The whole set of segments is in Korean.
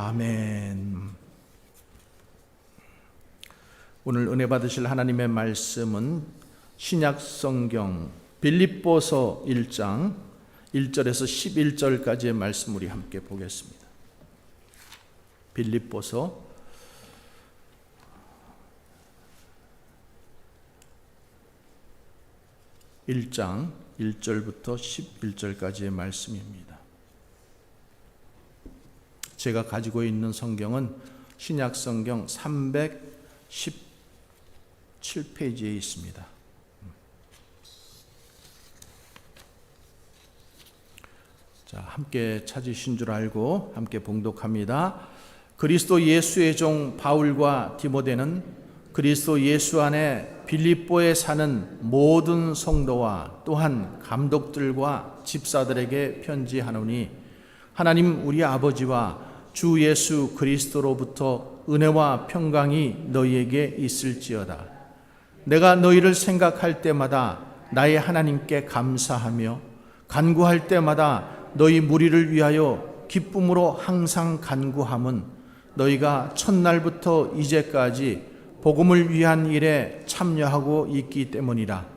아멘. 오늘 은혜 받으실 하나님의 말씀은 신약 성경 빌립보서 1장 1절에서 11절까지의 말씀 우리 함께 보겠습니다. 빌립보서 1장 1절부터 11절까지의 말씀입니다. 제가 가지고 있는 성경은 신약 성경 317페이지에 있습니다. 자, 함께 찾으신 줄 알고 함께 봉독합니다. 그리스도 예수의 종 바울과 디모데는 그리스도 예수 안에 빌립보에 사는 모든 성도와 또한 감독들과 집사들에게 편지하노니 하나님 우리 아버지와 주 예수 그리스도로부터 은혜와 평강이 너희에게 있을지어다. 내가 너희를 생각할 때마다 나의 하나님께 감사하며 간구할 때마다 너희 무리를 위하여 기쁨으로 항상 간구함은 너희가 첫날부터 이제까지 복음을 위한 일에 참여하고 있기 때문이라.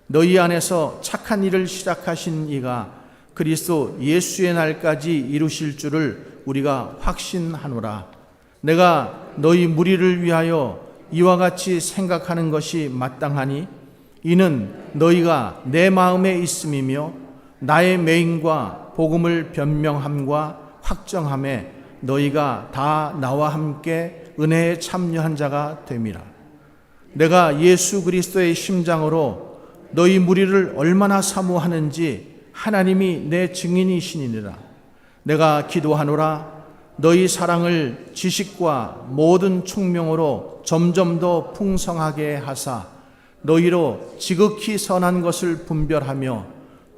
너희 안에서 착한 일을 시작하신 이가 그리스도 예수의 날까지 이루실 줄을 우리가 확신하노라. 내가 너희 무리를 위하여 이와 같이 생각하는 것이 마땅하니 이는 너희가 내 마음에 있음이며 나의 맹인과 복음을 변명함과 확정함에 너희가 다 나와 함께 은혜에 참여한 자가 됨이라. 내가 예수 그리스도의 심장으로 너희 무리를 얼마나 사모하는지 하나님이 내 증인이시니라. 내가 기도하노라. 너희 사랑을 지식과 모든 총명으로 점점 더 풍성하게 하사 너희로 지극히 선한 것을 분별하며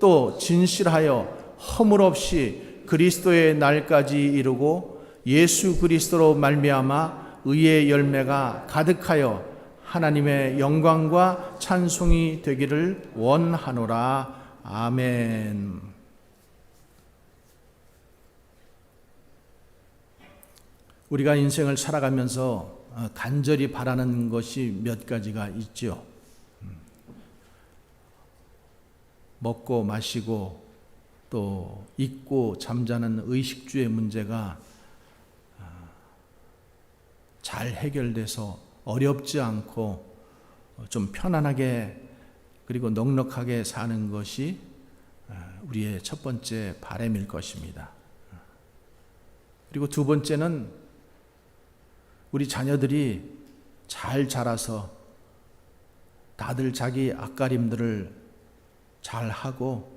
또 진실하여 허물 없이 그리스도의 날까지 이루고 예수 그리스도로 말미암아 의의 열매가 가득하여 하나님의 영광과 찬송이 되기를 원하노라. 아멘. 우리가 인생을 살아가면서 간절히 바라는 것이 몇 가지가 있죠. 먹고 마시고 또 입고 잠자는 의식주의 문제가 잘 해결돼서 어렵지 않고 좀 편안하게 그리고 넉넉하게 사는 것이 우리의 첫 번째 바람일 것입니다. 그리고 두 번째는 우리 자녀들이 잘 자라서 다들 자기 앞가림들을 잘 하고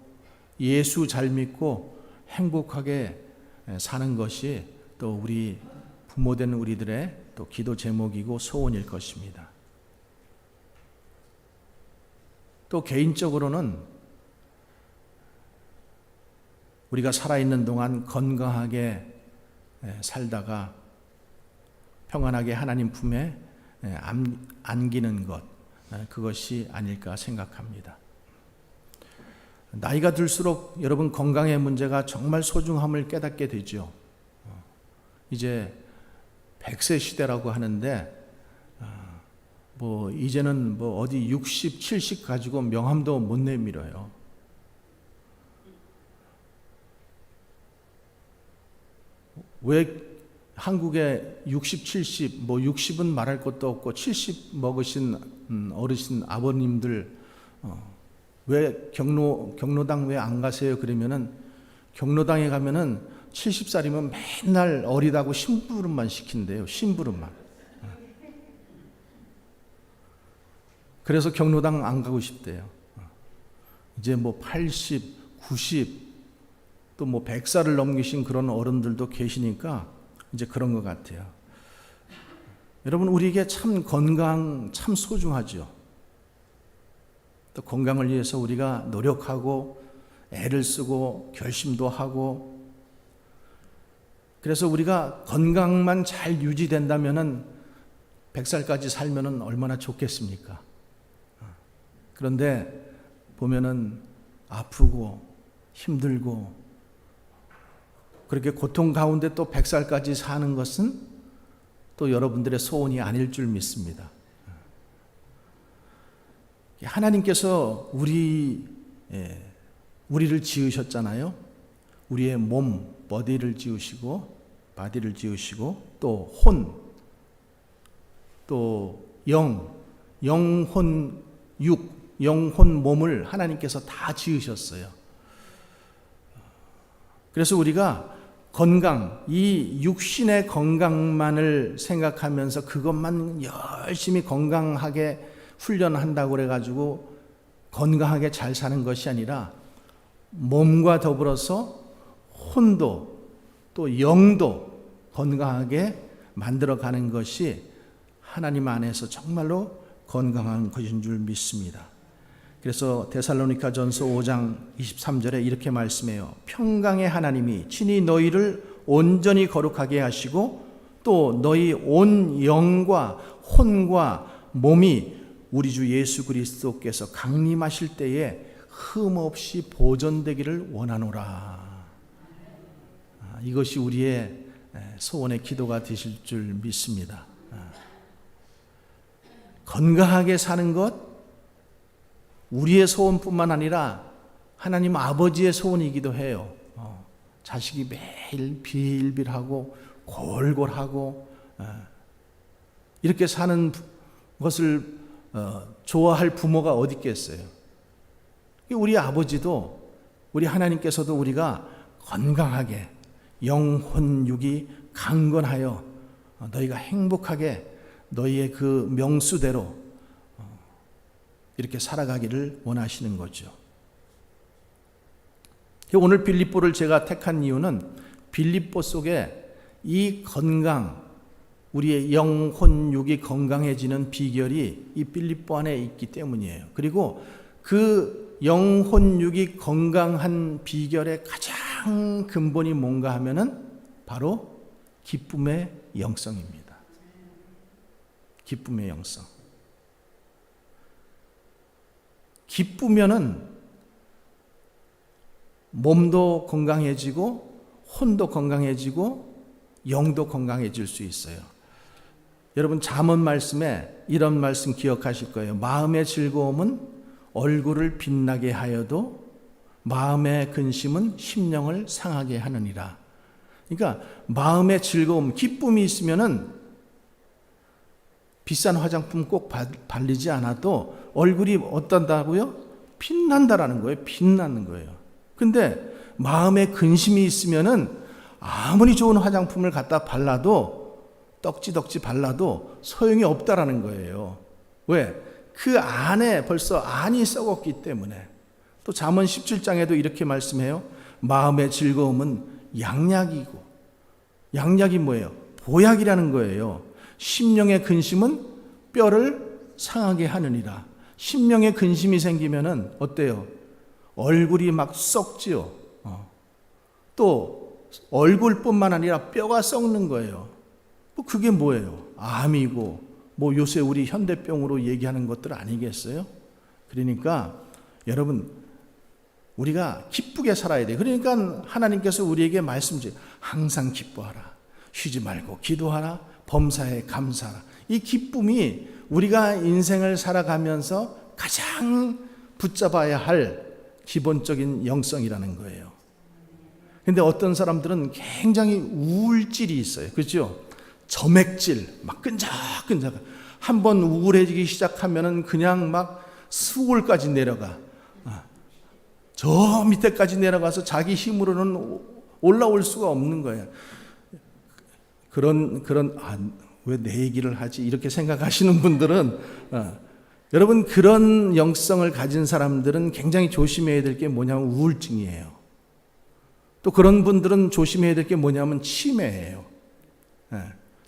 예수 잘 믿고 행복하게 사는 것이 또 우리 부모된 우리들의 또 기도 제목이고 소원일 것입니다. 또 개인적으로는 우리가 살아있는 동안 건강하게 살다가 평안하게 하나님 품에 안기는 것, 그것이 아닐까 생각합니다. 나이가 들수록 여러분 건강의 문제가 정말 소중함을 깨닫게 되죠. 이제 100세 시대라고 하는데 이제는 어디 60, 70 가지고 명함도 못 내밀어요. 왜 한국에 60, 70, 60은 말할 것도 없고 70 먹으신 어르신 아버님들 왜 경로당 왜 안 가세요? 그러면은 경로당에 가면은 70살이면 맨날 어리다고 심부름만 시킨대요. 심부름만. 그래서 경로당 안 가고 싶대요. 이제 80, 90, 또 100살을 넘기신 그런 어른들도 계시니까 이제 그런 것 같아요. 여러분, 우리에게 참 건강 참 소중하죠. 또 건강을 위해서 우리가 노력하고 애를 쓰고 결심도 하고, 그래서 우리가 건강만 잘 유지된다면은 100살까지 살면은 얼마나 좋겠습니까? 그런데 보면은 아프고 힘들고 그렇게 고통 가운데 또 100살까지 사는 것은 또 여러분들의 소원이 아닐 줄 믿습니다. 하나님께서 우리를 지으셨잖아요. 우리의 몸, 바디를 지으시고 또 혼, 또 영혼, 영혼 몸을 하나님께서 다 지으셨어요. 그래서 우리가 건강, 이 육신의 건강만을 생각하면서 그것만 열심히 건강하게 훈련한다고 그래가지고 건강하게 잘 사는 것이 아니라 몸과 더불어서 혼도 또 영도 건강하게 만들어가는 것이 하나님 안에서 정말로 건강한 것인 줄 믿습니다. 그래서 데살로니가전서 5장 23절에 이렇게 말씀해요. 평강의 하나님이 친히 너희를 온전히 거룩하게 하시고 또 너희 온 영과 혼과 몸이 우리 주 예수 그리스도께서 강림하실 때에 흠없이 보존되기를 원하노라. 이것이 우리의 소원의 기도가 되실 줄 믿습니다. 건강하게 사는 것, 우리의 소원뿐만 아니라 하나님 아버지의 소원이기도 해요. 자식이 매일 빌빌하고 골골하고 이렇게 사는 것을 좋아할 부모가 어디 있겠어요? 우리 아버지도 우리 하나님께서도 우리가 건강하게 영혼 육이 강건하여 너희가 행복하게 너희의 그 명수대로 이렇게 살아가기를 원하시는 거죠. 오늘 빌립보를 제가 택한 이유는 빌립보 속에 이 건강, 우리의 영혼 육이 건강해지는 비결이 이 빌립보 안에 있기 때문이에요. 그리고 그 영혼 육이 건강한 비결의 가장 근본이 뭔가 하면은 바로 기쁨의 영성입니다. 기쁨의 영성. 기쁘면은 몸도 건강해지고 혼도 건강해지고 영도 건강해질 수 있어요. 여러분 잠언 말씀에 이런 말씀 기억하실 거예요. 마음의 즐거움은 얼굴을 빛나게 하여도 마음의 근심은 심령을 상하게 하느니라. 그러니까 마음의 즐거움, 기쁨이 있으면은 비싼 화장품 꼭 바르지 않아도 얼굴이 어떤다고요? 빛난다라는 거예요. 빛나는 거예요. 근데 마음에 근심이 있으면은 아무리 좋은 화장품을 갖다 발라도 떡지덕지 발라도 소용이 없다라는 거예요. 왜? 그 안에 벌써 안이 썩었기 때문에. 또 잠언 17장에도 이렇게 말씀해요. 마음의 즐거움은 양약이고, 양약이 뭐예요? 보약이라는 거예요. 심령의 근심은 뼈를 상하게 하느니라. 심령의 근심이 생기면은 어때요? 얼굴이 막 썩지요. 또 얼굴뿐만 아니라 뼈가 썩는 거예요. 그게 뭐예요? 암이고 뭐 요새 우리 현대병으로 얘기하는 것들 아니겠어요? 그러니까 여러분 우리가 기쁘게 살아야 돼요. 그러니까 하나님께서 우리에게 말씀하세요. 항상 기뻐하라. 쉬지 말고 기도하라. 범사에 감사하라. 이 기쁨이 우리가 인생을 살아가면서 가장 붙잡아야 할 기본적인 영성이라는 거예요. 근데 어떤 사람들은 굉장히 우울질이 있어요. 그렇죠? 점액질, 막 끈적끈적. 한번 우울해지기 시작하면은 그냥 막 수월까지 내려가. 저 밑에까지 내려가서 자기 힘으로는 올라올 수가 없는 거예요. 왜 내 얘기를 하지? 이렇게 생각하시는 분들은 여러분 그런 영성을 가진 사람들은 굉장히 조심해야 될 게 뭐냐면 우울증이에요. 또 그런 분들은 조심해야 될 게 뭐냐면 치매예요.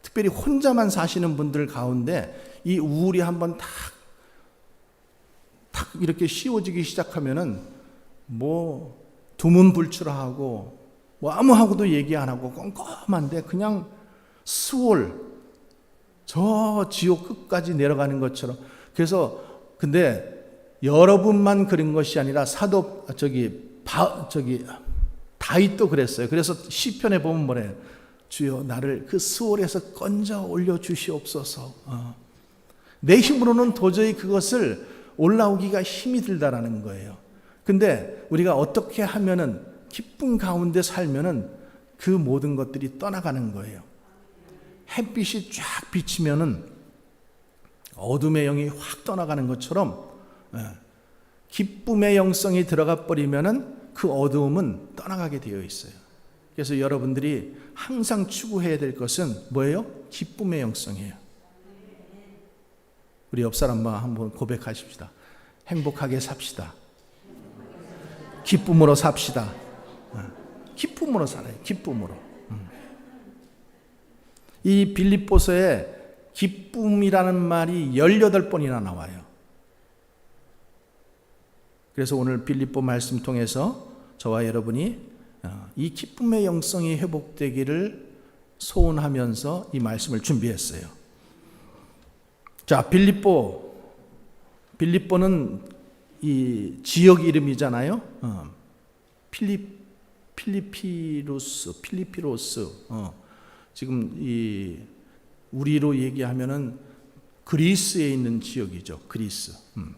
특별히 혼자만 사시는 분들 가운데 이 우울이 한번 탁 이렇게 씌워지기 시작하면은 뭐 두문불출하고 뭐 아무하고도 얘기 안 하고 꼼꼼한데 그냥 수월 저 지옥 끝까지 내려가는 것처럼. 그래서 근데 여러분만 그런 것이 아니라 다윗도 그랬어요. 그래서 시편에 보면 뭐래요? 주여 나를 그 스올에서 건져 올려 주시옵소서. 내 힘으로는 도저히 그것을 올라오기가 힘이 들다라는 거예요. 근데 우리가 어떻게 하면은 기쁨 가운데 살면은 그 모든 것들이 떠나가는 거예요. 햇빛이 쫙 비치면은 어둠의 영이 확 떠나가는 것처럼 기쁨의 영성이 들어가 버리면은 그 어두움은 떠나가게 되어 있어요. 그래서 여러분들이 항상 추구해야 될 것은 뭐예요? 기쁨의 영성이에요. 우리 옆 사람과 한번 고백하십시다. 행복하게 삽시다. 기쁨으로 삽시다. 기쁨으로 살아요. 기쁨으로. 이 빌립보서에 기쁨이라는 말이 18번이나 나와요. 그래서 오늘 빌립보 말씀 통해서 저와 여러분이 이 기쁨의 영성이 회복되기를 소원하면서 이 말씀을 준비했어요. 자, 빌립보는 이 지역 이름이잖아요. 필리피로스. 지금 이 우리로 얘기하면은 그리스에 있는 지역이죠. 그리스.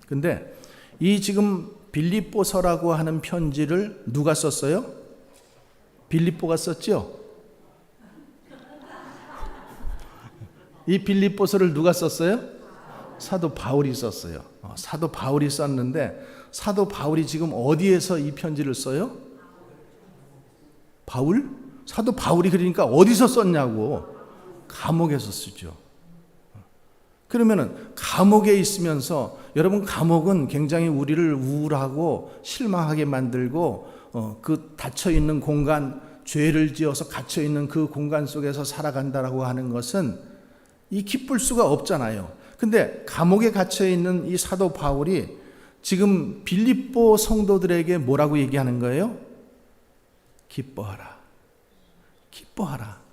근데 이 지금 빌립보서라고 하는 편지를 누가 썼어요? 빌립보가 썼죠? 이 빌립보서를 누가 썼어요? 사도 바울이 썼어요. 사도 바울이 썼는데 사도 바울이 지금 어디에서 이 편지를 써요? 바울? 사도 바울이 그러니까 어디서 썼냐고. 감옥에서 쓰죠. 그러면은 감옥에 있으면서 여러분 감옥은 굉장히 우리를 우울하고 실망하게 만들고 그 닫혀 있는 공간, 죄를 지어서 갇혀 있는 그 공간 속에서 살아간다라고 하는 것은 이 기쁠 수가 없잖아요. 근데 감옥에 갇혀 있는 이 사도 바울이 지금 빌립보 성도들에게 뭐라고 얘기하는 거예요? 기뻐하라. 기뻐하라.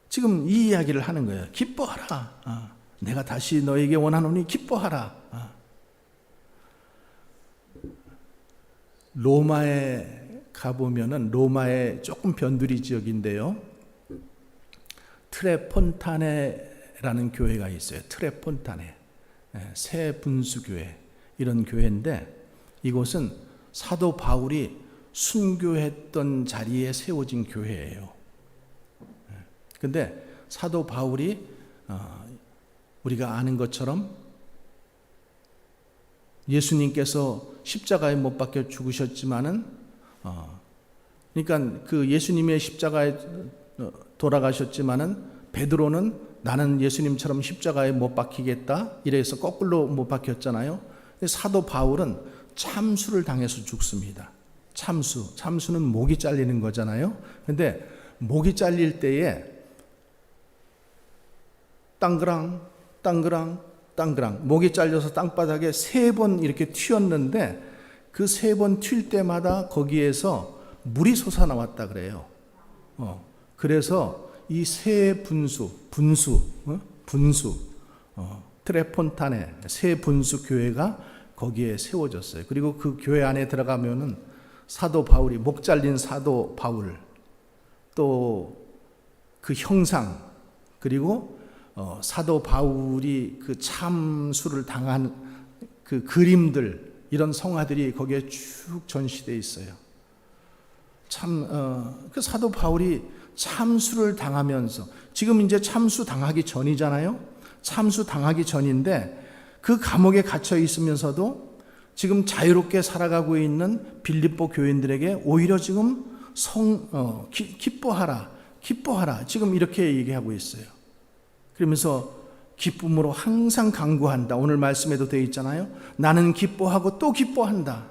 지금 이 이야기를 하는 거예요. 기뻐하라. 내가 다시 너에게 원하노니 기뻐하라. 로마에 가보면은 로마의 조금 변두리 지역인데요. 트레폰타네라는 교회가 있어요. 트레폰타네. 새 분수교회. 이런 교회인데 이곳은 사도 바울이 순교했던 자리에 세워진 교회예요. 근데 사도 바울이 우리가 아는 것처럼 예수님께서 십자가에 못 박혀 죽으셨지만은 그러니까 그 예수님의 십자가에 돌아가셨지만은 베드로는 나는 예수님처럼 십자가에 못 박히겠다 이래서 거꾸로 못 박혔잖아요. 근데 사도 바울은 참수를 당해서 죽습니다. 참수는 목이 잘리는 거잖아요. 근데 목이 잘릴 때에 땅그랑 목이 잘려서 땅바닥에 3번 이렇게 튀었는데 그 3번 튈 때마다 거기에서 물이 솟아나왔다 그래요. 그래서 이 새 분수 트레폰타네 새 분수 교회가 거기에 세워졌어요. 그리고 그 교회 안에 들어가면은 사도 바울이 목 잘린 사도 바울 또 그 형상 그리고 사도 바울이 그 참수를 당한 그 그림들 이런 성화들이 거기에 쭉 전시되어 있어요. 그 사도 바울이 참수를 당하면서 지금 이제 참수 당하기 전이잖아요. 참수 당하기 전인데 그 감옥에 갇혀 있으면서도 지금 자유롭게 살아가고 있는 빌립보 교인들에게 오히려 지금 기뻐하라 지금 이렇게 얘기하고 있어요. 그러면서 기쁨으로 항상 강구한다. 오늘 말씀에도 되어 있잖아요. 나는 기뻐하고 또 기뻐한다.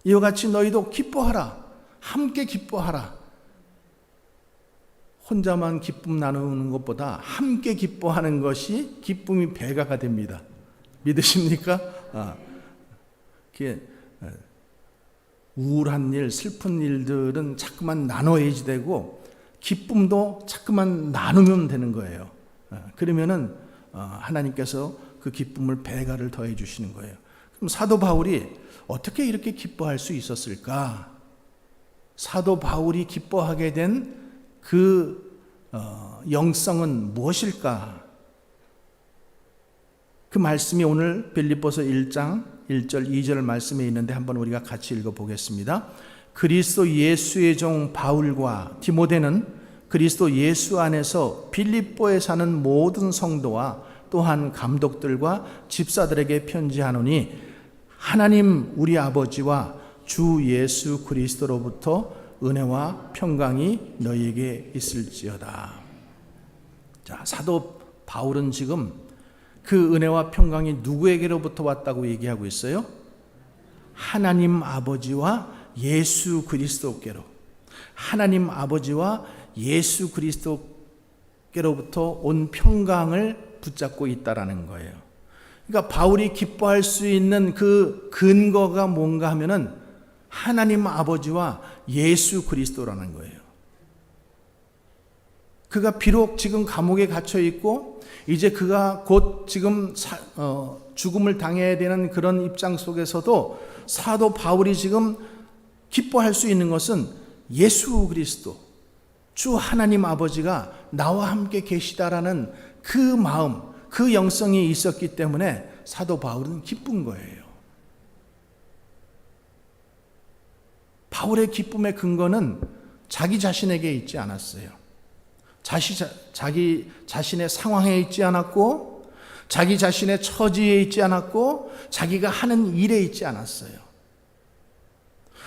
이와 같이 너희도 기뻐하라. 함께 기뻐하라. 혼자만 기쁨 나누는 것보다 함께 기뻐하는 것이 기쁨이 배가가 됩니다. 믿으십니까? 우울한 일, 슬픈 일들은 자꾸만 나눠야지 되고 기쁨도 자꾸만 나누면 되는 거예요. 그러면은 하나님께서 그 기쁨을 배가를 더해 주시는 거예요. 그럼 사도 바울이 어떻게 이렇게 기뻐할 수 있었을까? 사도 바울이 기뻐하게 된 그 영성은 무엇일까? 그 말씀이 오늘 빌립보서 1장 1절 2절 말씀에 있는데 한번 우리가 같이 읽어보겠습니다. 그리스도 예수의 종 바울과 디모데는 그리스도 예수 안에서 빌립보에 사는 모든 성도와 또한 감독들과 집사들에게 편지하노니 하나님 우리 아버지와 주 예수 그리스도로부터 은혜와 평강이 너희에게 있을지어다. 자, 사도 바울은 지금 그 은혜와 평강이 누구에게로부터 왔다고 얘기하고 있어요? 하나님 아버지와 예수 그리스도께로. 하나님 아버지와 예수 그리스도께로부터 온 평강을 붙잡고 있다라는 거예요. 그러니까 바울이 기뻐할 수 있는 그 근거가 뭔가 하면은 하나님 아버지와 예수 그리스도라는 거예요. 그가 비록 지금 감옥에 갇혀 있고 이제 그가 곧 지금 죽음을 당해야 되는 그런 입장 속에서도 사도 바울이 지금 기뻐할 수 있는 것은 예수 그리스도, 주 하나님 아버지가 나와 함께 계시다라는 그 마음, 그 영성이 있었기 때문에 사도 바울은 기쁜 거예요. 바울의 기쁨의 근거는 자기 자신에게 있지 않았어요. 자기 자신의 상황에 있지 않았고, 자기 자신의 처지에 있지 않았고, 자기가 하는 일에 있지 않았어요.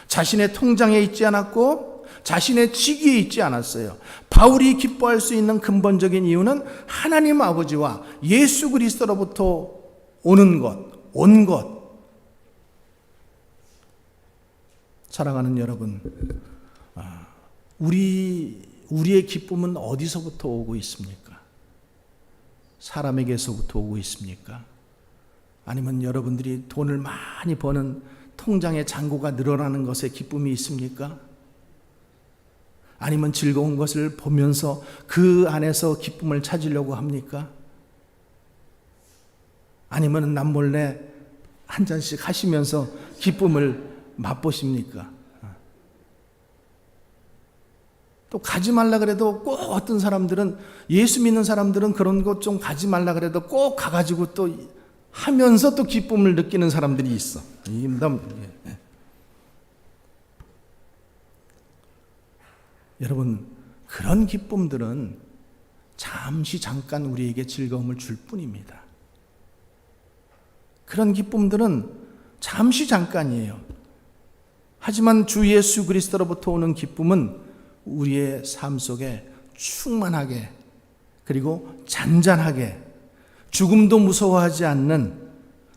자신의 통장에 있지 않았고, 자신의 직위에 있지 않았어요. 바울이 기뻐할 수 있는 근본적인 이유는 하나님 아버지와 예수 그리스도로부터 오는 것, 온 것. 사랑하는 여러분, 우리의 기쁨은 어디서부터 오고 있습니까? 사람에게서부터 오고 있습니까? 아니면 여러분들이 돈을 많이 버는 통장의 잔고가 늘어나는 것에 기쁨이 있습니까? 아니면 즐거운 것을 보면서 그 안에서 기쁨을 찾으려고 합니까? 아니면 남몰래 한 잔씩 하시면서 기쁨을 맛보십니까? 또 가지 말라 그래도 꼭 어떤 사람들은, 예수 믿는 사람들은 그런 것 좀 가지 말라 그래도 꼭 가가지고 또 하면서 또 기쁨을 느끼는 사람들이 있어. 여러분, 그런 기쁨들은 잠깐 우리에게 즐거움을 줄 뿐입니다. 그런 기쁨들은 잠깐이에요. 하지만 주 예수 그리스도로부터 오는 기쁨은 우리의 삶 속에 충만하게, 그리고 잔잔하게, 죽음도 무서워하지 않는,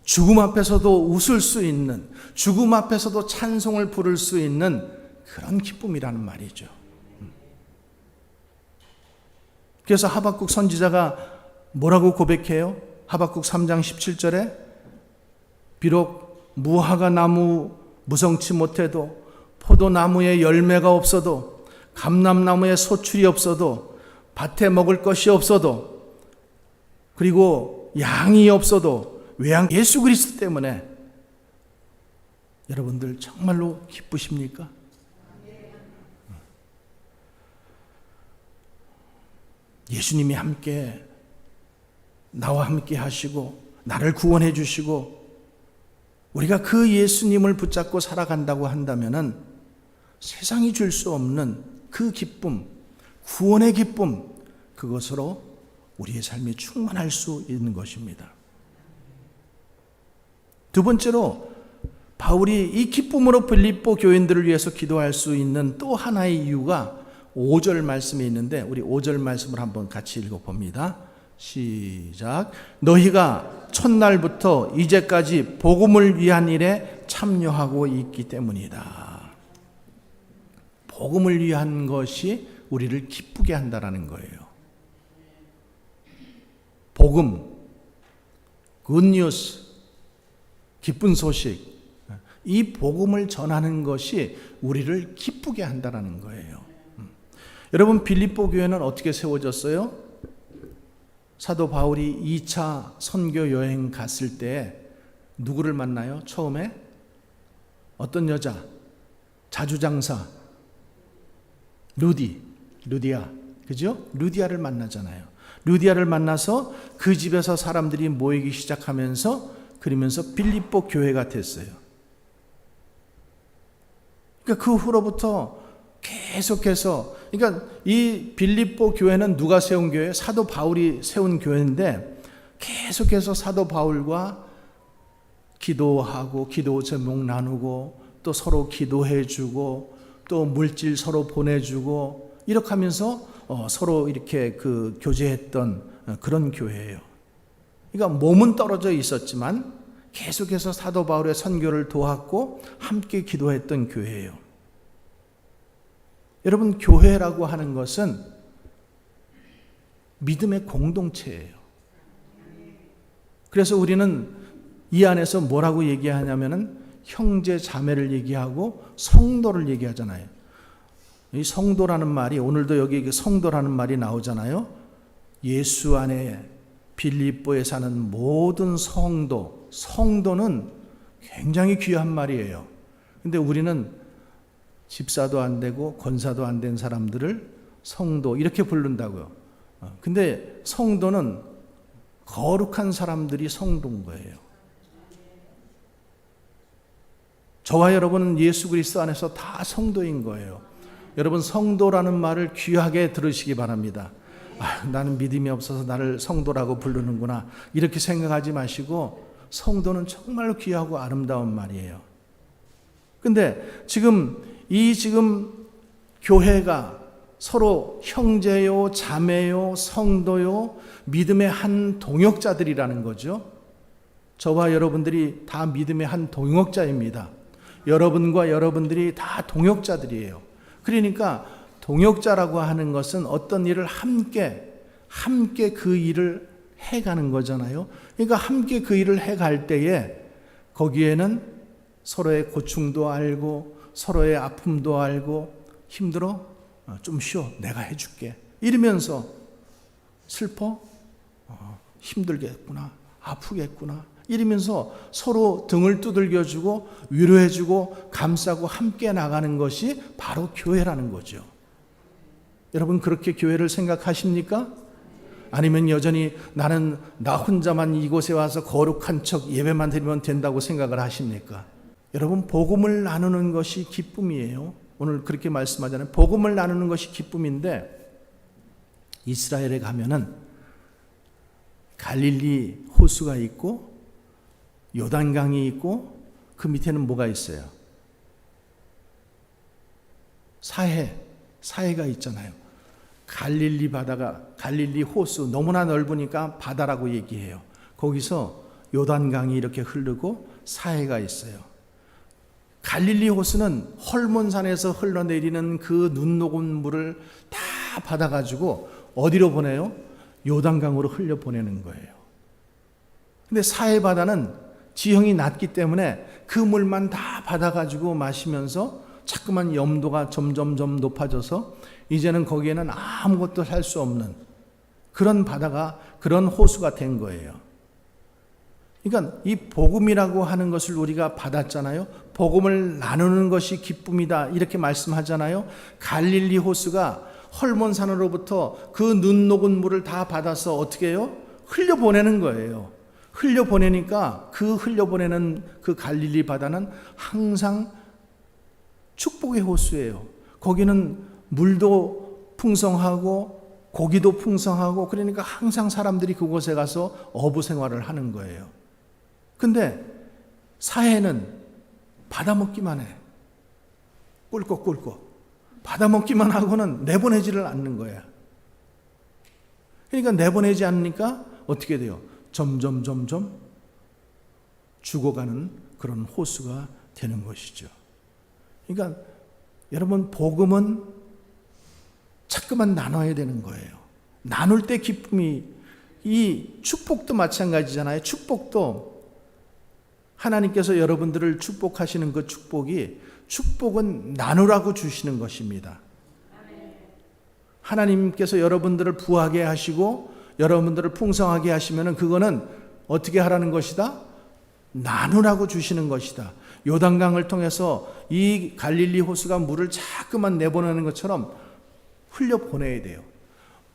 죽음 앞에서도 웃을 수 있는, 죽음 앞에서도 찬송을 부를 수 있는 그런 기쁨이라는 말이죠. 그래서 하박국 선지자가 뭐라고 고백해요? 하박국 3장 17절에 비록 무화과 나무 무성치 못해도, 포도나무에 열매가 없어도, 감람나무에 소출이 없어도, 밭에 먹을 것이 없어도, 그리고 양이 없어도 외양 예수 그리스도 때문에 여러분들 정말로 기쁘십니까? 예수님이 함께, 나와 함께 하시고 나를 구원해 주시고 우리가 그 예수님을 붙잡고 살아간다고 한다면은 세상이 줄 수 없는 그 기쁨, 구원의 기쁨, 그것으로 우리의 삶이 충만할 수 있는 것입니다. 두 번째로 바울이 이 기쁨으로 빌립보 교인들을 위해서 기도할 수 있는 또 하나의 이유가 5절 말씀에 있는데, 우리 5절 말씀을 한번 같이 읽어봅니다. 시작. 너희가 첫날부터 이제까지 복음을 위한 일에 참여하고 있기 때문이다. 복음을 위한 것이 우리를 기쁘게 한다라는 거예요. 복음, 굿뉴스, 기쁜 소식, 이 복음을 전하는 것이 우리를 기쁘게 한다라는 거예요. 여러분, 빌립보 교회는 어떻게 세워졌어요? 사도 바울이 2차 선교 여행 갔을 때 누구를 만나요? 처음에 어떤 여자, 자주장사, 루디아, 그죠? 루디아를 만나잖아요. 루디아를 만나서 그 집에서 사람들이 모이기 시작하면서 그러면서 빌립보 교회가 됐어요. 그러니까 그 후로부터 계속해서, 그러니까 이 빌립보 교회는 누가 세운 교회예요? 사도 바울이 세운 교회인데 계속해서 사도 바울과 기도하고 기도 제목 나누고 또 서로 기도해주고 또 물질 서로 보내주고 이렇게 하면서 서로 이렇게 그 교제했던 그런 교회예요. 그러니까 몸은 떨어져 있었지만 계속해서 사도 바울의 선교를 도왔고 함께 기도했던 교회예요. 여러분, 교회라고 하는 것은 믿음의 공동체예요. 그래서 우리는 이 안에서 뭐라고 얘기하냐면은 형제 자매를 얘기하고 성도를 얘기하잖아요. 이 성도라는 말이, 오늘도 여기 성도라는 말이 나오잖아요. 예수 안에 빌립보에 사는 모든 성도는 굉장히 귀한 말이에요. 근데 우리는 집사도 안 되고 권사도 안 된 사람들을 성도 이렇게 부른다고요. 근데 성도는 거룩한 사람들이 성도인 거예요. 저와 여러분은 예수 그리스도 안에서 다 성도인 거예요. 여러분, 성도라는 말을 귀하게 들으시기 바랍니다. 나는 믿음이 없어서 나를 성도라고 부르는구나 이렇게 생각하지 마시고, 성도는 정말로 귀하고 아름다운 말이에요. 근데 지금 교회가 서로 형제요, 자매요, 성도요, 믿음의 한 동역자들이라는 거죠. 저와 여러분들이 다 믿음의 한 동역자입니다. 여러분과 여러분들이 다 동역자들이에요. 그러니까 동역자라고 하는 것은 어떤 일을 함께 그 일을 해가는 거잖아요. 그러니까 함께 그 일을 해갈 때에 거기에는 서로의 고충도 알고 서로의 아픔도 알고, 힘들어? 좀 쉬어. 내가 해줄게. 이러면서 슬퍼? 힘들겠구나. 아프겠구나. 이러면서 서로 등을 두들겨주고 위로해주고 감싸고 함께 나가는 것이 바로 교회라는 거죠. 여러분, 그렇게 교회를 생각하십니까? 아니면 여전히 나는 나 혼자만 이곳에 와서 거룩한 척 예배만 드리면 된다고 생각을 하십니까? 여러분, 복음을 나누는 것이 기쁨이에요. 오늘 그렇게 말씀하잖아요. 복음을 나누는 것이 기쁨인데, 이스라엘에 가면은 갈릴리 호수가 있고 요단강이 있고 그 밑에는 뭐가 있어요? 사해가 있잖아요. 갈릴리 호수, 너무나 넓으니까 바다라고 얘기해요. 거기서 요단강이 이렇게 흐르고 사해가 있어요. 갈릴리 호수는 헐몬산에서 흘러내리는 그 눈 녹은 물을 다 받아가지고 어디로 보내요? 요단강으로 흘려보내는 거예요. 근데 사해 바다는 지형이 낮기 때문에 그 물만 다 받아가지고 마시면서 자꾸만 염도가 점점 높아져서 이제는 거기에는 아무것도 할 수 없는 그런 바다가, 그런 호수가 된 거예요. 그러니까 이 복음이라고 하는 것을 우리가 받았잖아요. 복음을 나누는 것이 기쁨이다 이렇게 말씀하잖아요. 갈릴리 호수가 헐몬산으로부터 그 눈 녹은 물을 다 받아서 어떻게 해요? 흘려보내는 거예요. 흘려보내니까 그 흘려보내는 그 갈릴리 바다는 항상 축복의 호수예요. 거기는 물도 풍성하고 고기도 풍성하고, 그러니까 항상 사람들이 그곳에 가서 어부 생활을 하는 거예요. 근데 사해는 받아먹기만 해. 꿀꺽꿀꺽. 받아먹기만 하고는 내보내지를 않는 거야. 그러니까 내보내지 않으니까 어떻게 돼요? 점점 죽어가는 그런 호수가 되는 것이죠. 그러니까 여러분, 복음은 자꾸만 나눠야 되는 거예요. 나눌 때 기쁨이, 이 축복도 마찬가지잖아요. 축복도 하나님께서 여러분들을 축복하시는 그 축복은 나누라고 주시는 것입니다. 하나님께서 여러분들을 부하게 하시고 여러분들을 풍성하게 하시면 그거는 어떻게 하라는 것이다? 나누라고 주시는 것이다. 요단강을 통해서 이 갈릴리 호수가 물을 자꾸만 내보내는 것처럼 흘려보내야 돼요.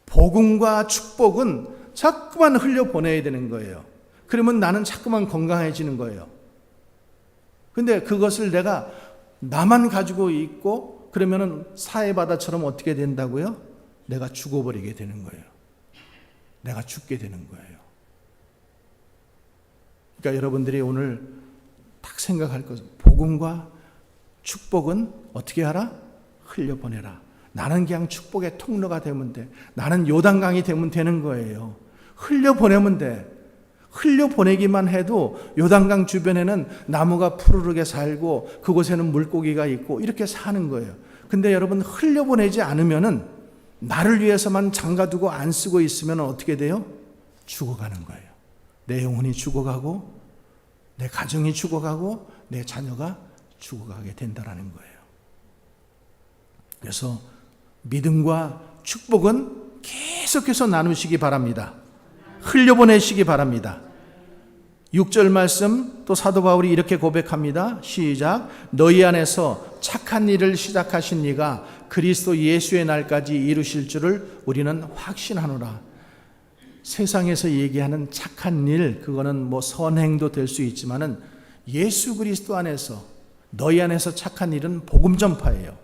복음과 축복은 자꾸만 흘려보내야 되는 거예요. 그러면 나는 자꾸만 건강해지는 거예요. 근데 그것을 내가 나만 가지고 있고 그러면은 사해바다처럼 어떻게 된다고요? 내가 죽어버리게 되는 거예요. 내가 죽게 되는 거예요. 그러니까 여러분들이 오늘 딱 생각할 것은 복음과 축복은 어떻게 하라? 흘려보내라. 나는 그냥 축복의 통로가 되면 돼. 나는 요단강이 되면 되는 거예요. 흘려보내면 돼. 흘려보내기만 해도 요단강 주변에는 나무가 푸르르게 살고 그곳에는 물고기가 있고 이렇게 사는 거예요. 근데 여러분 흘려보내지 않으면은 나를 위해서만 장가두고 안 쓰고 있으면 어떻게 돼요? 죽어가는 거예요. 내 영혼이 죽어가고 내 가정이 죽어가고 내 자녀가 죽어가게 된다는 거예요. 그래서 믿음과 축복은 계속해서 나누시기 바랍니다. 흘려보내시기 바랍니다. 6절 말씀 또 사도 바울이 이렇게 고백합니다. 시작. 너희 안에서 착한 일을 시작하신 이가 그리스도 예수의 날까지 이루실 줄을 우리는 확신하노라. 세상에서 얘기하는 착한 일, 그거는 뭐 선행도 될 수 있지만은 예수 그리스도 안에서 너희 안에서 착한 일은 복음 전파예요.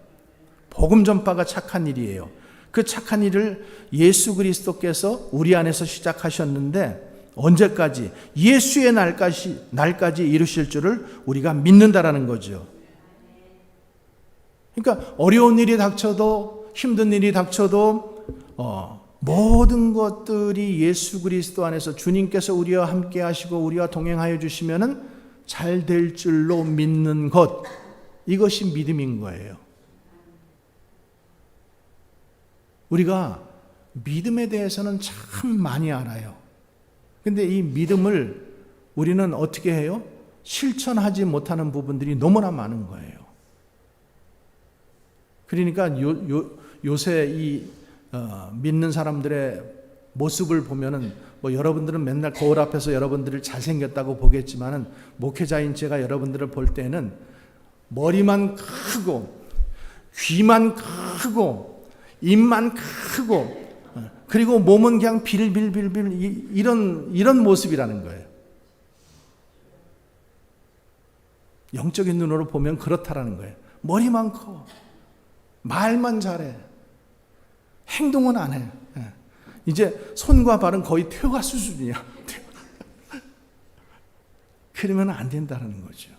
복음 전파가 착한 일이에요. 그 착한 일을 예수 그리스도께서 우리 안에서 시작하셨는데 언제까지? 예수의 날까지 이루실 줄을 우리가 믿는다라는 거죠. 그러니까 어려운 일이 닥쳐도 힘든 일이 닥쳐도 모든 것들이 예수 그리스도 안에서 주님께서 우리와 함께 하시고 우리와 동행하여 주시면은 잘 될 줄로 믿는 것, 이것이 믿음인 거예요. 우리가 믿음에 대해서는 참 많이 알아요. 근데 이 믿음을 우리는 어떻게 해요? 실천하지 못하는 부분들이 너무나 많은 거예요. 그러니까 요새 이 믿는 사람들의 모습을 보면은 뭐 여러분들은 맨날 거울 앞에서 여러분들을 잘생겼다고 보겠지만은 목회자인 제가 여러분들을 볼 때는 머리만 크고 귀만 크고 입만 크고 그리고 몸은 그냥 빌빌빌빌 이런 모습이라는 거예요. 영적인 눈으로 보면 그렇다라는 거예요. 머리만 커, 말만 잘해, 행동은 안 해. 이제 손과 발은 거의 퇴화 수준이야. 그러면 안 된다는 거죠.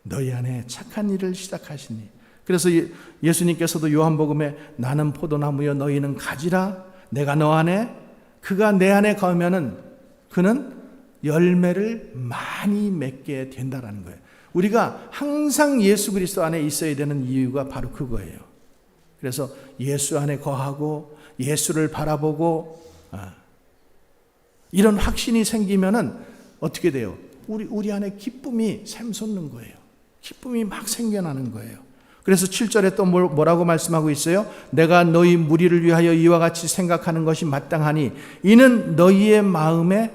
너희 안에 착한 일을 시작하시니. 그래서 예수님께서도 요한복음에 나는 포도나무여 너희는 가지라. 내가 너 안에 그가 내 안에 거하면은 그는 열매를 많이 맺게 된다라는 거예요. 우리가 항상 예수 그리스도 안에 있어야 되는 이유가 바로 그거예요. 그래서 예수 안에 거하고 예수를 바라보고 이런 확신이 생기면은 어떻게 돼요? 우리 안에 기쁨이 샘솟는 거예요. 기쁨이 막 생겨나는 거예요. 그래서 7절에 또 뭐라고 말씀하고 있어요? 내가 너희 무리를 위하여 이와 같이 생각하는 것이 마땅하니 이는 너희의 마음에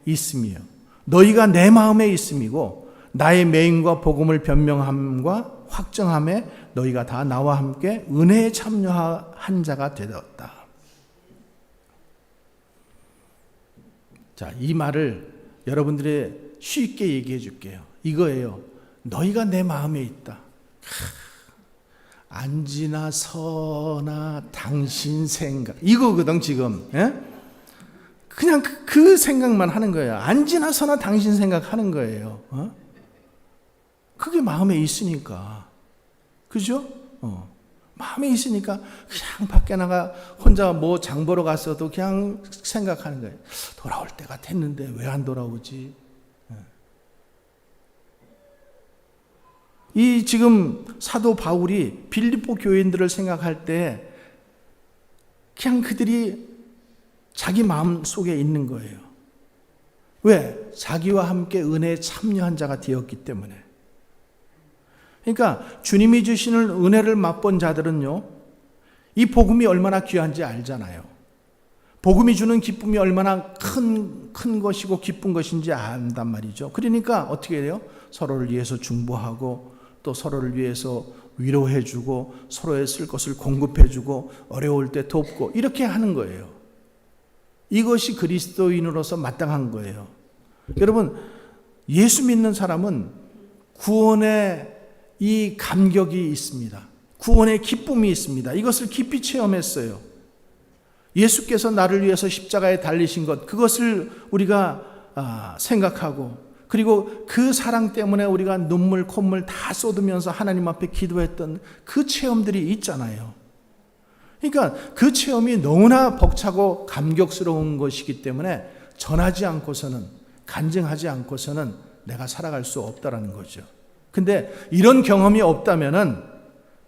있음이요. 너희가 내 마음에 있음이고 나의 맹인과 복음을 변명함과 확정함에 너희가 다 나와 함께 은혜에 참여한 자가 되었다. 자, 이 말을 여러분들이 쉽게 얘기해 줄게요. 이거예요. 너희가 내 마음에 있다. 앉으나 서나 당신 생각, 이거거든 지금. 예? 그냥 그 생각만 하는 거예요. 앉으나 서나 당신 생각하는 거예요. 그게 마음에 있으니까. 그죠? 마음에 있으니까 그냥 밖에 나가 혼자 뭐 장 보러 갔어도 그냥 생각하는 거예요. 돌아올 때가 됐는데 왜 안 돌아오지? 이 지금 사도 바울이 빌립보 교인들을 생각할 때 그냥 그들이 자기 마음 속에 있는 거예요. 왜? 자기와 함께 은혜에 참여한 자가 되었기 때문에. 그러니까 주님이 주시는 은혜를 맛본 자들은요, 이 복음이 얼마나 귀한지 알잖아요. 복음이 주는 기쁨이 얼마나 큰 것이고 기쁜 것인지 안단 말이죠. 그러니까 어떻게 해요? 서로를 위해서 중보하고 또 서로를 위해서 위로해주고 서로의 쓸 것을 공급해주고 어려울 때 돕고 이렇게 하는 거예요. 이것이 그리스도인으로서 마땅한 거예요. 여러분, 예수 믿는 사람은 구원의 이 감격이 있습니다. 구원의 기쁨이 있습니다. 이것을 깊이 체험했어요. 예수께서 나를 위해서 십자가에 달리신 것, 그것을 우리가 생각하고, 그리고 그 사랑 때문에 우리가 눈물, 콧물 다 쏟으면서 하나님 앞에 기도했던 그 체험들이 있잖아요. 그러니까 그 체험이 너무나 벅차고 감격스러운 것이기 때문에 전하지 않고서는, 간증하지 않고서는 내가 살아갈 수 없다라는 거죠. 근데 이런 경험이 없다면은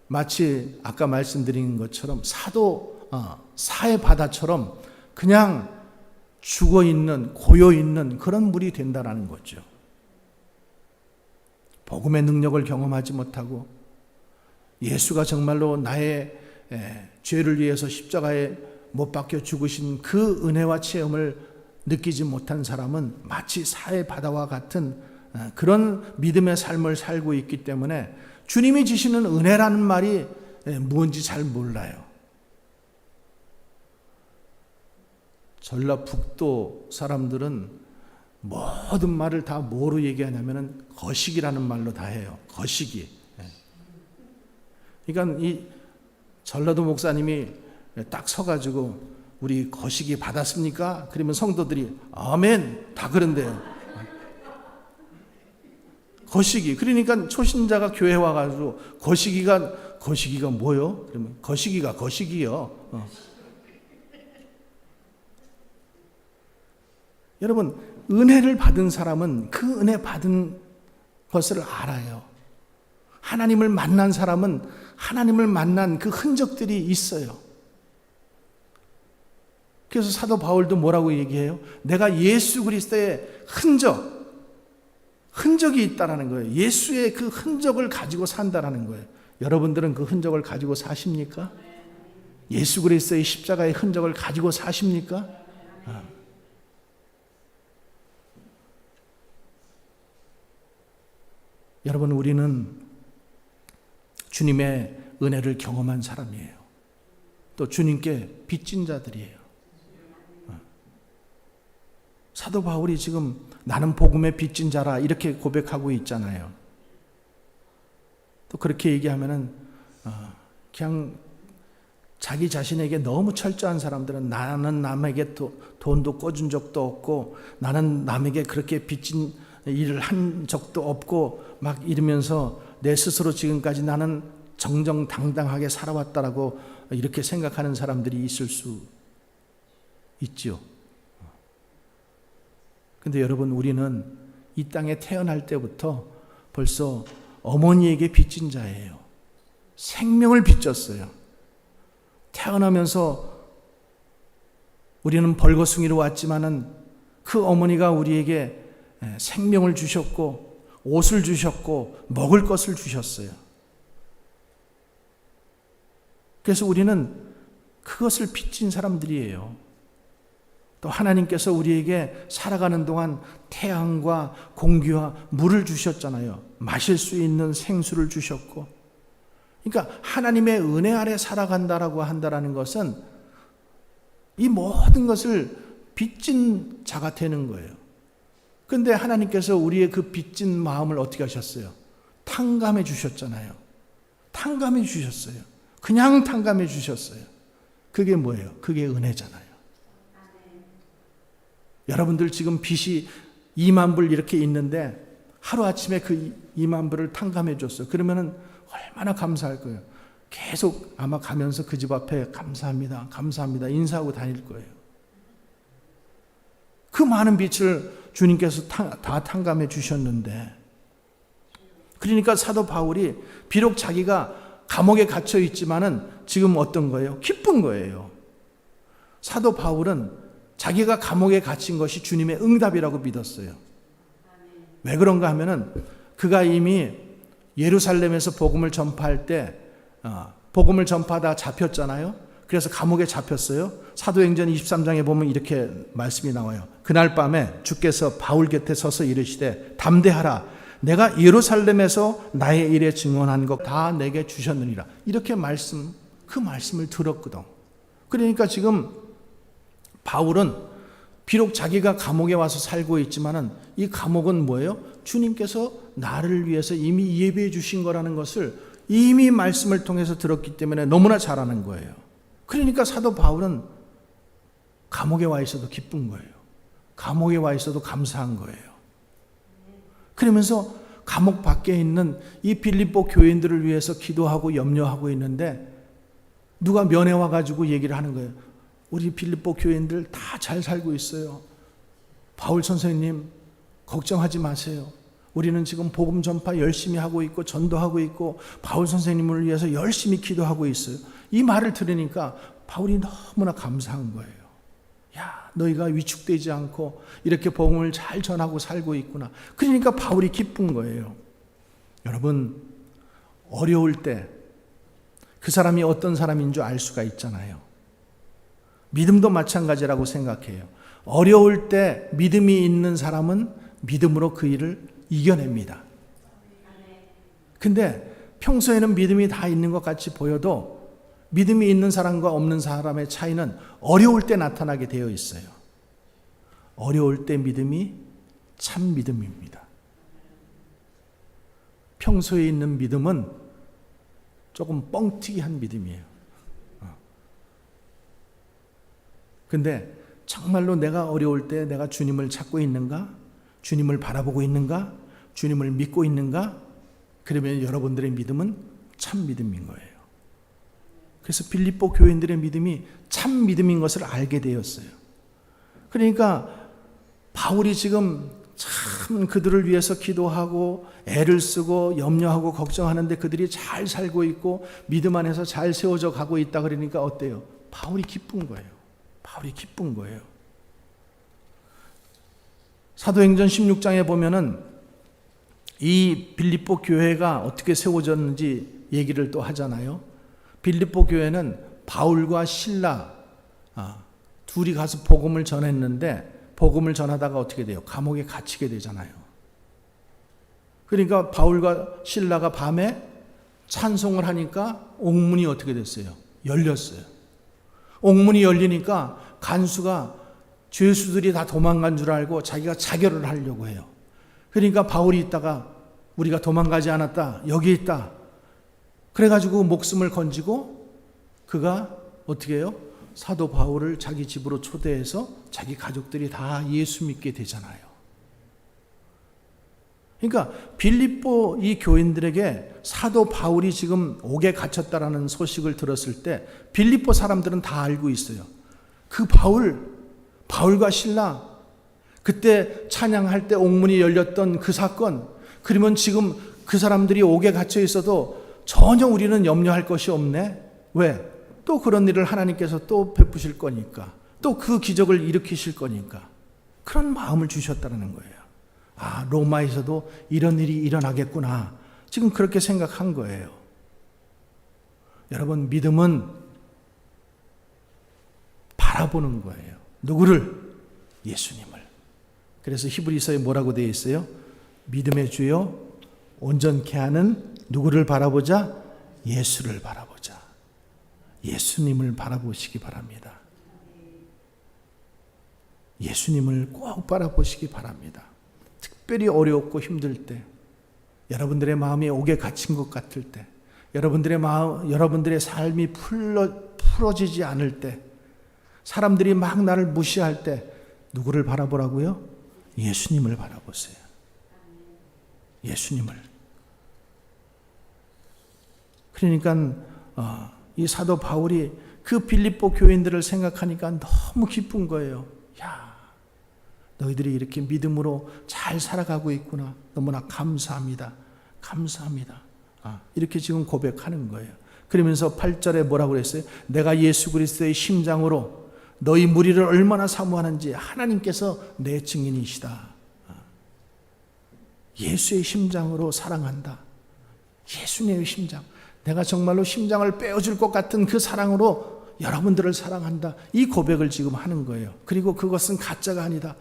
마치 아까 말씀드린 것처럼 사해 바다처럼 그냥 죽어 있는, 고여 있는 그런 물이 된다라는 거죠. 복음의 능력을 경험하지 못하고 예수가 정말로 나의 죄를 위해서 십자가에 못 박혀 죽으신 그 은혜와 체험을 느끼지 못한 사람은 마치 사해 바다와 같은 그런 믿음의 삶을 살고 있기 때문에 주님이 주시는 은혜라는 말이 무엇인지 잘 몰라요. 전라북도 사람들은 모든 말을 다 뭐로 얘기하냐면은 거시기라는 말로 다 해요. 거시기. 그러니까 이 전라도 목사님이 딱 서가지고 우리 거시기 받았습니까? 그러면 성도들이 아멘 다 그런데요. 거시기. 그러니까 초신자가 교회 와가지고 거시기가 뭐요? 그러면 거시기가 거시기요. 여러분, 은혜를 받은 사람은 그 은혜 받은 것을 알아요. 하나님을 만난 사람은 하나님을 만난 그 흔적들이 있어요. 그래서 사도 바울도 뭐라고 얘기해요? 내가 예수 그리스도의 흔적이 있다라는 거예요. 예수의 그 흔적을 가지고 산다라는 거예요. 여러분들은 그 흔적을 가지고 사십니까? 예수 그리스도의 십자가의 흔적을 가지고 사십니까? 여러분, 우리는 주님의 은혜를 경험한 사람이에요. 또 주님께 빚진 자들이에요. 사도 바울이 지금 나는 복음의 빚진 자라 이렇게 고백하고 있잖아요. 또 그렇게 얘기하면은 그냥 자기 자신에게 너무 철저한 사람들은 나는 남에게 돈도 꿔준 적도 없고 나는 남에게 그렇게 빚진 일을 한 적도 없고 막 이러면서 내 스스로 지금까지 나는 정정당당하게 살아왔다라고 이렇게 생각하는 사람들이 있을 수 있죠. 근데 여러분, 우리는 이 땅에 태어날 때부터 벌써 어머니에게 빚진 자예요. 생명을 빚졌어요. 태어나면서 우리는 벌거숭이로 왔지만은 그 어머니가 우리에게 생명을 주셨고 옷을 주셨고 먹을 것을 주셨어요. 그래서 우리는 그것을 빚진 사람들이에요. 또 하나님께서 우리에게 살아가는 동안 태양과 공기와 물을 주셨잖아요. 마실 수 있는 생수를 주셨고. 그러니까 하나님의 은혜 아래 살아간다라고 한다라는 것은 이 모든 것을 빚진 자가 되는 거예요. 그런데 하나님께서 우리의 그 빚진 마음을 어떻게 하셨어요? 탕감해 주셨잖아요. 탕감해 주셨어요. 그냥 탕감해 주셨어요. 그게 뭐예요? 그게 은혜잖아요. 여러분들 지금 빚이 2만 불 이렇게 있는데 하루아침에 그 2만 불을 탕감해 줬어요. 그러면은 얼마나 감사할 거예요. 계속 아마 가면서 그 집 앞에 감사합니다, 감사합니다 인사하고 다닐 거예요. 그 많은 빚을 주님께서 다 탕감해 주셨는데, 그러니까 사도 바울이 비록 자기가 감옥에 갇혀 있지만은 지금 어떤 거예요? 기쁜 거예요. 사도 바울은 자기가 감옥에 갇힌 것이 주님의 응답이라고 믿었어요. 왜 그런가 하면은 그가 이미 예루살렘에서 복음을 전파할 때 복음을 전파하다가 잡혔잖아요. 그래서 감옥에 잡혔어요. 사도행전 23장에 보면 이렇게 말씀이 나와요. 그날 밤에 주께서 바울 곁에 서서 이르시되 담대하라 내가 예루살렘에서 나의 일에 증언한 것 다 내게 주셨느니라. 이렇게 그 말씀을 들었거든. 그러니까 지금 바울은 비록 자기가 감옥에 와서 살고 있지만은 이 감옥은 뭐예요? 주님께서 나를 위해서 이미 예비해 주신 거라는 것을 이미 말씀을 통해서 들었기 때문에 너무나 잘 아는 거예요. 그러니까 사도 바울은 감옥에 와 있어도 기쁜 거예요. 감옥에 와 있어도 감사한 거예요. 그러면서 감옥 밖에 있는 이 빌립보 교인들을 위해서 기도하고 염려하고 있는데 누가 면회 와가지고 얘기를 하는 거예요. 우리 빌립보 교인들 다 잘 살고 있어요. 바울 선생님 걱정하지 마세요. 우리는 지금 복음 전파 열심히 하고 있고 전도하고 있고 바울 선생님을 위해서 열심히 기도하고 있어요. 이 말을 들으니까 바울이 너무나 감사한 거예요. 야, 너희가 위축되지 않고 이렇게 복음을 잘 전하고 살고 있구나. 그러니까 바울이 기쁜 거예요. 여러분, 어려울 때 그 사람이 어떤 사람인 줄 알 수가 있잖아요. 믿음도 마찬가지라고 생각해요. 어려울 때 믿음이 있는 사람은 믿음으로 그 일을 이겨냅니다. 근데 평소에는 믿음이 다 있는 것 같이 보여도 믿음이 있는 사람과 없는 사람의 차이는 어려울 때 나타나게 되어 있어요. 어려울 때 믿음이 참 믿음입니다. 평소에 있는 믿음은 조금 뻥튀기한 믿음이에요. 근데 정말로 내가 어려울 때 내가 주님을 찾고 있는가? 주님을 바라보고 있는가? 주님을 믿고 있는가? 그러면 여러분들의 믿음은 참 믿음인 거예요. 그래서 빌립보 교인들의 믿음이 참 믿음인 것을 알게 되었어요. 그러니까 바울이 지금 참 그들을 위해서 기도하고 애를 쓰고 염려하고 걱정하는데 그들이 잘 살고 있고 믿음 안에서 잘 세워져 가고 있다 그러니까 어때요? 바울이 기쁜 거예요. 바울이 기쁜 거예요. 사도행전 16장에 보면은 이 빌립보 교회가 어떻게 세워졌는지 얘기를 또 하잖아요. 빌립보 교회는 바울과 실라 둘이 가서 복음을 전했는데 복음을 전하다가 어떻게 돼요? 감옥에 갇히게 되잖아요. 그러니까 바울과 실라가 밤에 찬송을 하니까 옥문이 어떻게 됐어요? 열렸어요. 옥문이 열리니까 간수가 죄수들이 다 도망간 줄 알고 자기가 자결을 하려고 해요. 그러니까 바울이 있다가 우리가 도망가지 않았다. 여기 있다. 그래가지고 목숨을 건지고 그가 어떻게 해요? 사도 바울을 자기 집으로 초대해서 자기 가족들이 다 예수 믿게 되잖아요. 그러니까 빌립보 이 교인들에게 사도 바울이 지금 옥에 갇혔다라는 소식을 들었을 때 빌립보 사람들은 다 알고 있어요. 그 바울과 실라 그때 찬양할 때 옥문이 열렸던 그 사건, 그러면 지금 그 사람들이 옥에 갇혀 있어도 전혀 우리는 염려할 것이 없네. 왜? 또 그런 일을 하나님께서 또 베푸실 거니까, 또 그 기적을 일으키실 거니까 그런 마음을 주셨다는 거예요. 아, 로마에서도 이런 일이 일어나겠구나. 지금 그렇게 생각한 거예요. 여러분, 믿음은 바라보는 거예요. 누구를? 예수님을. 그래서 히브리서에 뭐라고 되어 있어요? 믿음의 주요 온전케 하는 누구를 바라보자? 예수를 바라보자. 예수님을 바라보시기 바랍니다. 예수님을 꼭 바라보시기 바랍니다. 특별히 어렵고 힘들 때, 여러분들의 마음이 옥에 갇힌 것 같을 때, 여러분들의 삶이 풀어지지 않을 때, 사람들이 막 나를 무시할 때 누구를 바라보라고요? 예수님을 바라보세요. 예수님을. 그러니까 이 사도 바울이 그 빌립보 교인들을 생각하니까 너무 기쁜 거예요. 야, 너희들이 이렇게 믿음으로 잘 살아가고 있구나. 너무나 감사합니다. 감사합니다. 이렇게 지금 고백하는 거예요. 그러면서 8절에 뭐라고 그랬어요? 내가 예수 그리스도의 심장으로 너희 무리를 얼마나 사모하는지 하나님께서 내 증인이시다. 예수의 심장으로 사랑한다. 예수님의 심장. 내가 정말로 심장을 빼어줄 것 같은 그 사랑으로 여러분들을 사랑한다. 이 고백을 지금 하는 거예요. 그리고 그것은 가짜가 아니다.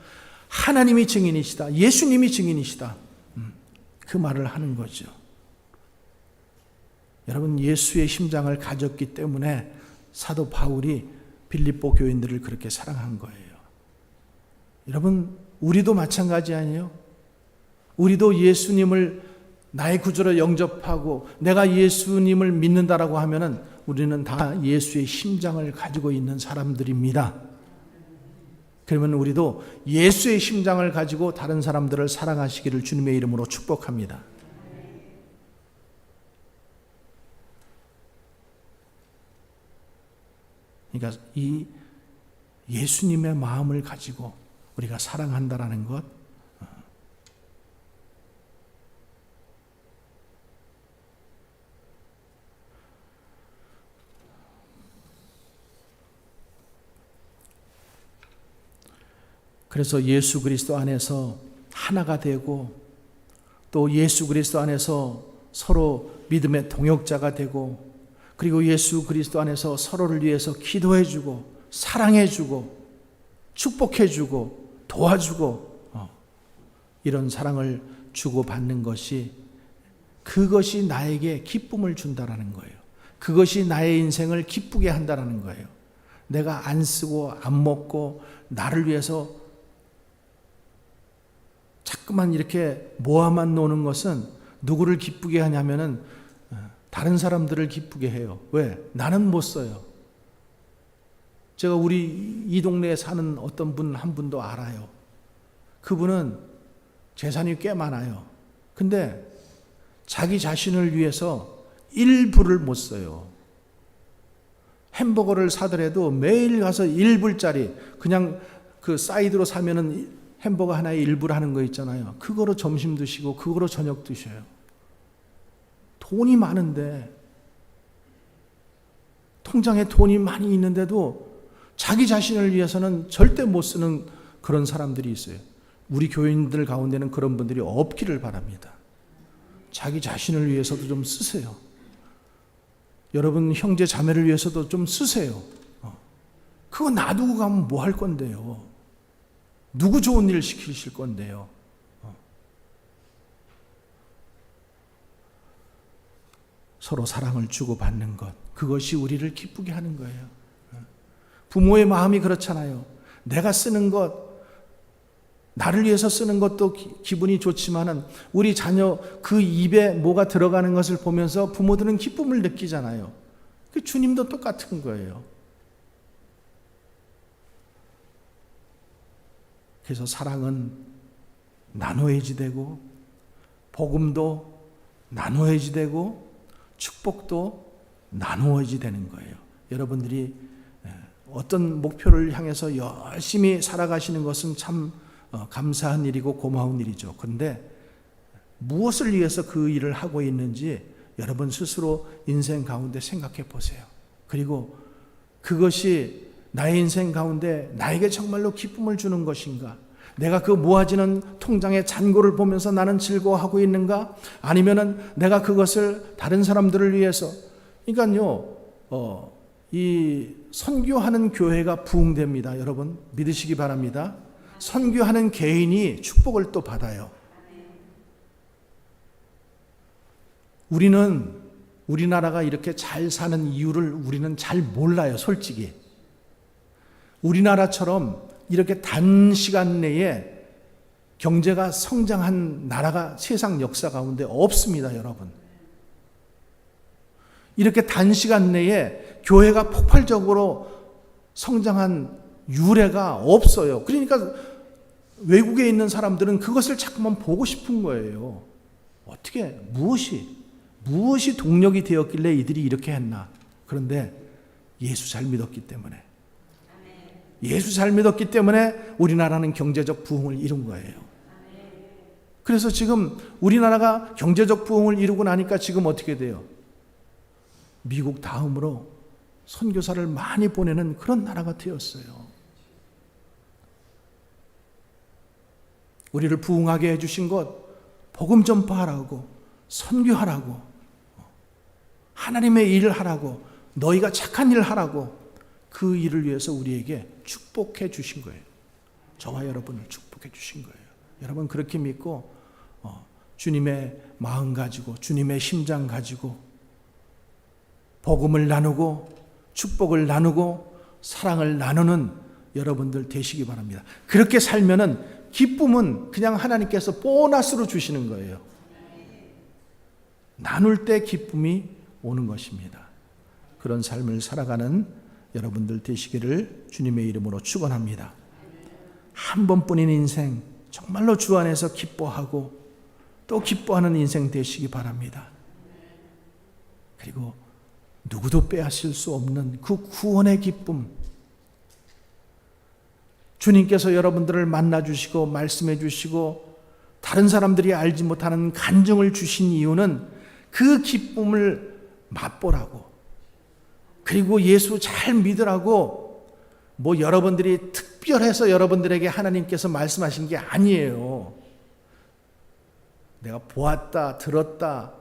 하나님이 증인이시다. 예수님이 증인이시다. 그 말을 하는 거죠. 여러분, 예수의 심장을 가졌기 때문에 사도 바울이 빌립보 교인들을 그렇게 사랑한 거예요. 여러분, 우리도 마찬가지 아니에요? 우리도 예수님을 나의 구주로 영접하고 내가 예수님을 믿는다라고 하면은 우리는 다 예수의 심장을 가지고 있는 사람들입니다. 그러면 우리도 예수의 심장을 가지고 다른 사람들을 사랑하시기를 주님의 이름으로 축복합니다. 그러니까 이 예수님의 마음을 가지고 우리가 사랑한다라는 것, 그래서 예수 그리스도 안에서 하나가 되고 또 예수 그리스도 안에서 서로 믿음의 동역자가 되고 그리고 예수 그리스도 안에서 서로를 위해서 기도해주고 사랑해주고 축복해주고 도와주고 이런 사랑을 주고받는 것이 그것이 나에게 기쁨을 준다라는 거예요. 그것이 나의 인생을 기쁘게 한다라는 거예요. 내가 안 쓰고 안 먹고 나를 위해서 자꾸만 이렇게 모아만 노는 것은 누구를 기쁘게 하냐면은 다른 사람들을 기쁘게 해요. 왜? 나는 못 써요. 제가 우리 이 동네에 사는 어떤 분 한 분도 알아요. 그분은 재산이 꽤 많아요. 근데 자기 자신을 위해서 일부를 못 써요. 햄버거를 사더라도 매일 가서 1불짜리 그냥 그 사이드로 사면은 햄버거 하나에 1불 하는 거 있잖아요. 그거로 점심 드시고 그거로 저녁 드셔요. 돈이 많은데, 통장에 돈이 많이 있는데도 자기 자신을 위해서는 절대 못 쓰는 그런 사람들이 있어요. 우리 교인들 가운데는 그런 분들이 없기를 바랍니다. 자기 자신을 위해서도 좀 쓰세요. 여러분 형제 자매를 위해서도 좀 쓰세요. 그거 놔두고 가면 뭐 할 건데요? 누구 좋은 일을 시키실 건데요? 서로 사랑을 주고받는 것, 그것이 우리를 기쁘게 하는 거예요. 부모의 마음이 그렇잖아요. 내가 쓰는 것, 나를 위해서 쓰는 것도 기분이 좋지만은 우리 자녀 그 입에 뭐가 들어가는 것을 보면서 부모들은 기쁨을 느끼잖아요. 주님도 똑같은 거예요. 그래서 사랑은 나눠야지 되고 복음도 나눠야지 되고 축복도 나누어야지 되는 거예요. 여러분들이 어떤 목표를 향해서 열심히 살아가시는 것은 참 감사한 일이고 고마운 일이죠. 그런데 무엇을 위해서 그 일을 하고 있는지 여러분 스스로 인생 가운데 생각해 보세요. 그리고 그것이 나의 인생 가운데 나에게 정말로 기쁨을 주는 것인가? 내가 그 모아지는 통장의 잔고를 보면서 나는 즐거워하고 있는가? 아니면은 내가 그것을 다른 사람들을 위해서, 그러니까요, 이 선교하는 교회가 부흥됩니다. 여러분 믿으시기 바랍니다. 선교하는 개인이 축복을 또 받아요. 우리나라가 이렇게 잘 사는 이유를 우리는 잘 몰라요, 솔직히. 우리나라처럼 이렇게 단시간 내에 경제가 성장한 나라가 세상 역사 가운데 없습니다, 여러분. 이렇게 단시간 내에 교회가 폭발적으로 성장한 유례가 없어요. 그러니까 외국에 있는 사람들은 그것을 자꾸만 보고 싶은 거예요. 어떻게, 무엇이 동력이 되었길래 이들이 이렇게 했나? 그런데 예수 잘 믿었기 때문에, 예수 잘 믿었기 때문에 우리나라는 경제적 부흥을 이룬 거예요. 그래서 지금 우리나라가 경제적 부흥을 이루고 나니까 지금 어떻게 돼요? 미국 다음으로 선교사를 많이 보내는 그런 나라가 되었어요. 우리를 부흥하게 해주신 것, 복음 전파하라고, 선교하라고, 하나님의 일을 하라고, 너희가 착한 일을 하라고, 그 일을 위해서 우리에게 축복해 주신 거예요. 저와 여러분을 축복해 주신 거예요. 여러분 그렇게 믿고 주님의 마음 가지고 주님의 심장 가지고 복음을 나누고 축복을 나누고 사랑을 나누는 여러분들 되시기 바랍니다. 그렇게 살면은 기쁨은 그냥 하나님께서 보너스로 주시는 거예요. 나눌 때 기쁨이 오는 것입니다. 그런 삶을 살아가는 여러분들 되시기를 주님의 이름으로 축원합니다. 한 번뿐인 인생 정말로 주 안에서 기뻐하고 또 기뻐하는 인생 되시기 바랍니다. 그리고 누구도 빼앗을 수 없는 그 구원의 기쁨, 주님께서 여러분들을 만나주시고 말씀해 주시고 다른 사람들이 알지 못하는 간증을 주신 이유는 그 기쁨을 맛보라고, 그리고 예수 잘 믿으라고, 뭐 여러분들이 특별해서 여러분들에게 하나님께서 말씀하신 게 아니에요. 내가 보았다 들었다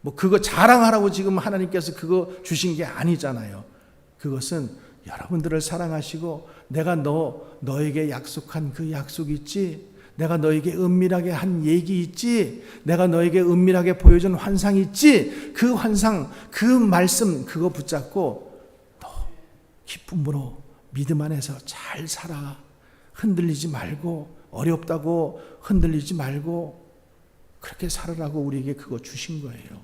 뭐 그거 자랑하라고 지금 하나님께서 그거 주신 게 아니잖아요. 그것은 여러분들을 사랑하시고 내가 너에게 약속한 그 약속 있지, 내가 너에게 은밀하게 한 얘기 있지, 내가 너에게 은밀하게 보여준 환상 있지, 그 환상 그 말씀 그거 붙잡고 너 기쁨으로 믿음 안에서 잘 살아. 흔들리지 말고, 어렵다고 흔들리지 말고 그렇게 살으라고 우리에게 그거 주신 거예요.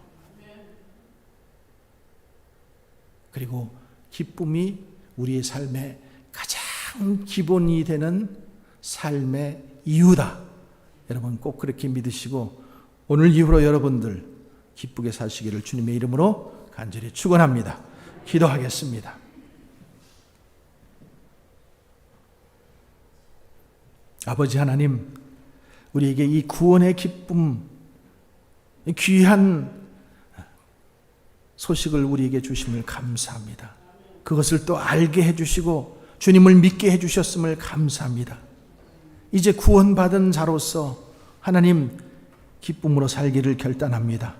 그리고 기쁨이 우리의 삶의 가장 기본이 되는 삶의 이유다. 여러분 꼭 그렇게 믿으시고 오늘 이후로 여러분들 기쁘게 사시기를 주님의 이름으로 간절히 축원합니다. 기도하겠습니다. 아버지 하나님, 우리에게 이 구원의 기쁨, 귀한 소식을 우리에게 주심을 감사합니다. 그것을 또 알게 해주시고 주님을 믿게 해주셨음을 감사합니다. 이제 구원받은 자로서 하나님 기쁨으로 살기를 결단합니다.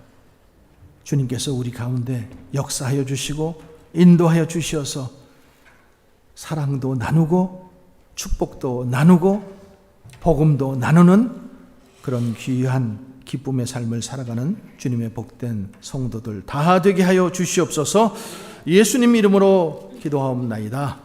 주님께서 우리 가운데 역사하여 주시고 인도하여 주셔서 사랑도 나누고 축복도 나누고 복음도 나누는 그런 귀한 기쁨의 삶을 살아가는 주님의 복된 성도들 다 되게 하여 주시옵소서. 예수님 이름으로 기도하옵나이다.